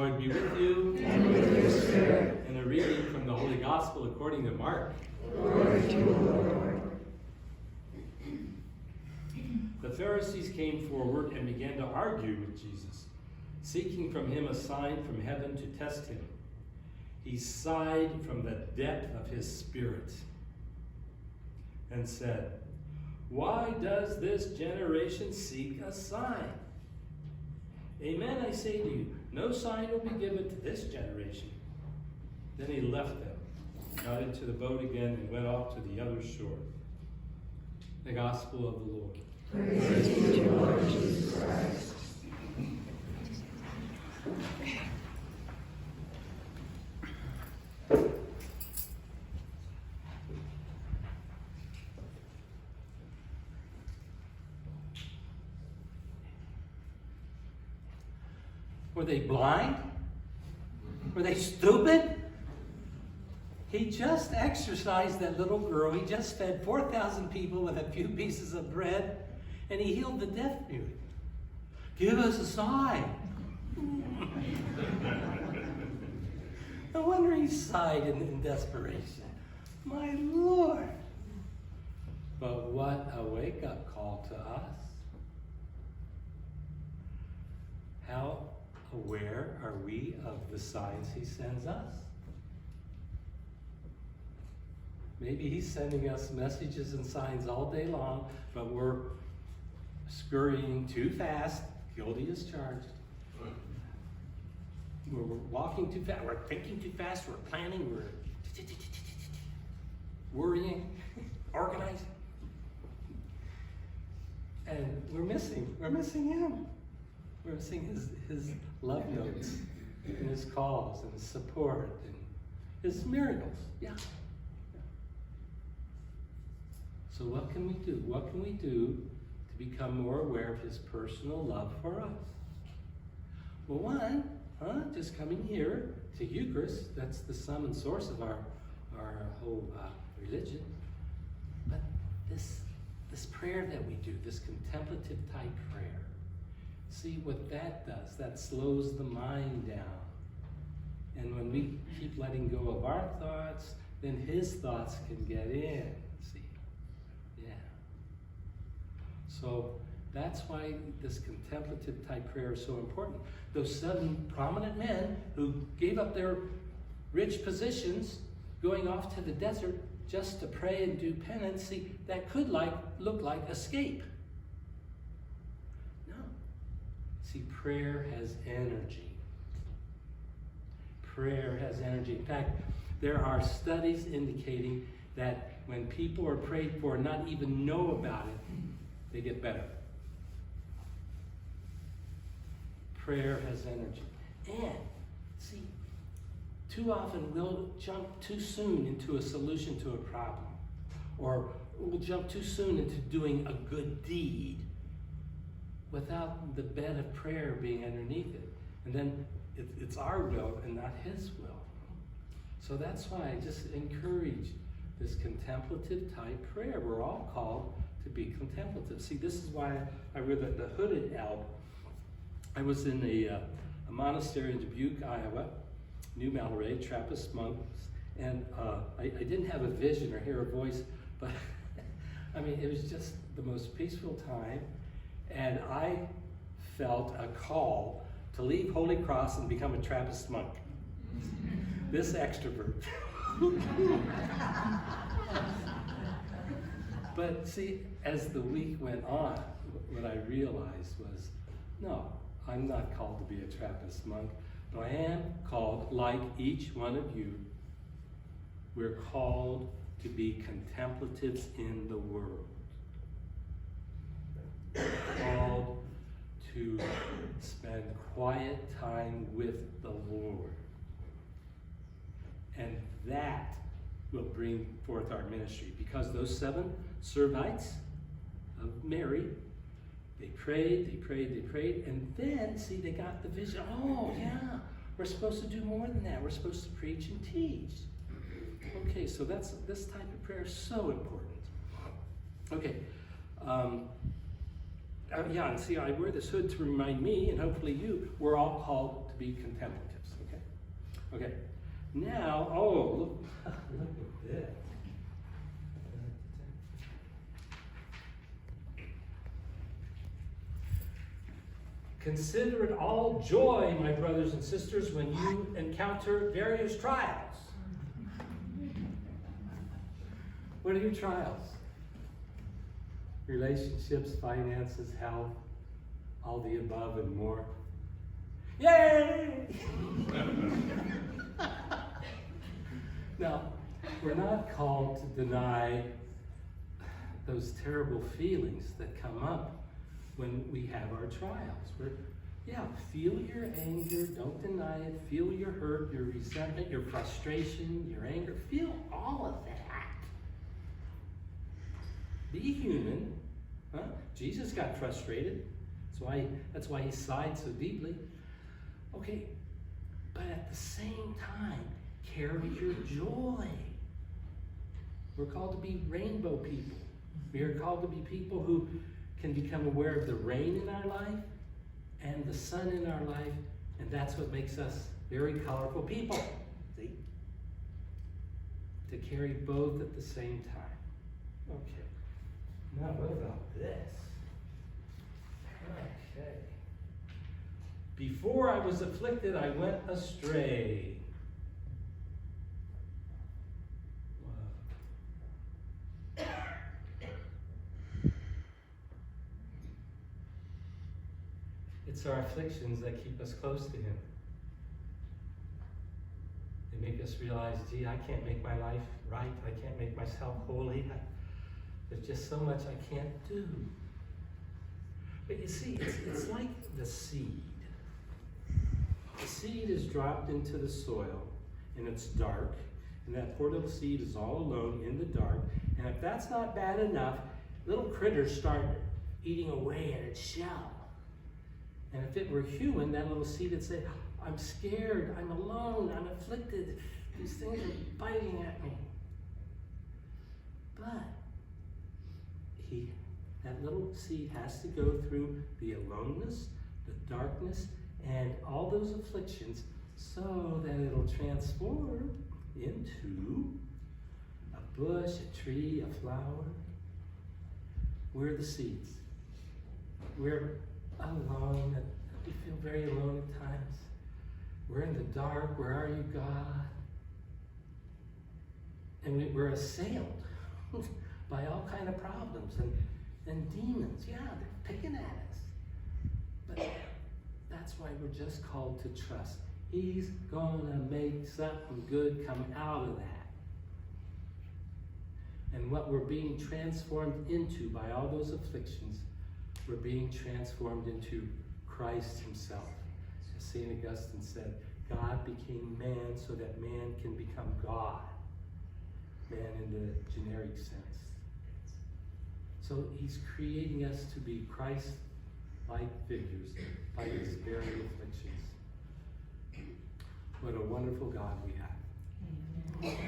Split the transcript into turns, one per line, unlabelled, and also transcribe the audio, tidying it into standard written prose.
Lord be with you.
And with your spirit.
And a reading from the Holy Gospel according to Mark.
Glory to you, Lord.
The Pharisees came forward and began to argue with Jesus, seeking from him a sign from heaven to test him. He sighed from the depth of his spirit and said, "Why does this generation seek a sign? Amen, I say to you, no sign will be given to this generation." Then he left them, got into the boat again, and went off to the other shore. The Gospel of the Lord.
Praise to you, Lord Jesus Christ.
Were they blind? Were they stupid? He just exorcised that little girl. He just fed 4,000 people with a few pieces of bread, and he healed the deaf mute. Give us a sign. No wonder he sighed in desperation. My Lord. But what a wake-up call to us. How aware are we of the signs he sends us? Maybe he's sending us messages and signs all day long, but we're scurrying too fast, guilty as charged. We're walking too fast, we're thinking too fast, we're planning, we're worrying, organizing. And we're missing him. We're missing his love notes and his calls and his support and his miracles. Yeah. So what can we do? What can we do to become more aware of his personal love for us? Well, one, just coming here to Eucharist, that's the sum and source of our whole religion. But this prayer that we do, this contemplative type prayer, see what that does. That slows the mind down. And when we keep letting go of our thoughts, then his thoughts can get in. See? Yeah. So that's why this contemplative type prayer is so important. Those 7 prominent men who gave up their rich positions going off to the desert just to pray and do penance, see, that could look like escape. See, prayer has energy. Prayer has energy. In fact, there are studies indicating that when people are prayed for and not even know about it, they get better. Prayer has energy. And, see, too often we'll jump too soon into a solution to a problem. Or we'll jump too soon into doing a good deed without the bed of prayer being underneath it. And then it's our will and not his will. So that's why I just encourage this contemplative type prayer. We're all called to be contemplative. See, this is why I read the hooded elk. I was in a monastery in Dubuque, Iowa, New Malray, Trappist monks, and I didn't have a vision or hear a voice, but I mean, it was just the most peaceful time. And I felt a call to leave Holy Cross and become a Trappist monk. This extrovert. But see, as the week went on, what I realized was, no, I'm not called to be a Trappist monk, but I am called, like each one of you, we're called to be contemplatives in the world. Called to spend quiet time with the Lord. And that will bring forth our ministry. Because those 7 Servites of Mary, they prayed, and then, see, they got the vision. Oh, yeah, we're supposed to do more than that. We're supposed to preach and teach. Okay, so this type of prayer is so important. Okay. Yeah, and see, I wear this hood to remind me, and hopefully you, we're all called to be contemplatives, okay? Okay, now, oh, look, look at this. Consider it all joy, my brothers and sisters, when you encounter various trials. What are your trials? Relationships, finances, health, all the above and more. Yay! Now, we're not called to deny those terrible feelings that come up when we have our trials. Feel your anger, don't deny it. Feel your hurt, your resentment, your frustration, your anger. Feel all of that. Be human. Huh? Jesus got frustrated. That's why he sighed so deeply. Okay, but at the same time, carry your joy. We're called to be rainbow people. We are called to be people who can become aware of the rain in our life and the sun in our life, and that's what makes us very colorful people. See? To carry both at the same time. Okay. Now what about this? Okay. Before I was afflicted, I went astray. It's our afflictions that keep us close to Him. They make us realize, gee, I can't make my life right. I can't make myself holy. There's just so much I can't do. But you see, it's like the seed. The seed is dropped into the soil, and it's dark, and that poor little seed is all alone in the dark. And if that's not bad enough, little critters start eating away at its shell. And if it were human, that little seed would say, I'm scared, I'm alone, I'm afflicted, these things are biting at me. But that little seed has to go through the aloneness, the darkness, and all those afflictions so that it'll transform into a bush, a tree, a flower. We're the seeds. We're alone. We feel very alone at times. We're in the dark. Where are you, God? And we're assailed by all kind of problems and demons. Yeah, they're picking at us. But that's why we're just called to trust. He's going to make something good come out of that. And what we're being transformed into by all those afflictions, we're being transformed into Christ Himself. As St. Augustine said, God became man so that man can become God. Man in the generic sense. So He's creating us to be Christ-like figures by His very afflictions. What a wonderful God we have.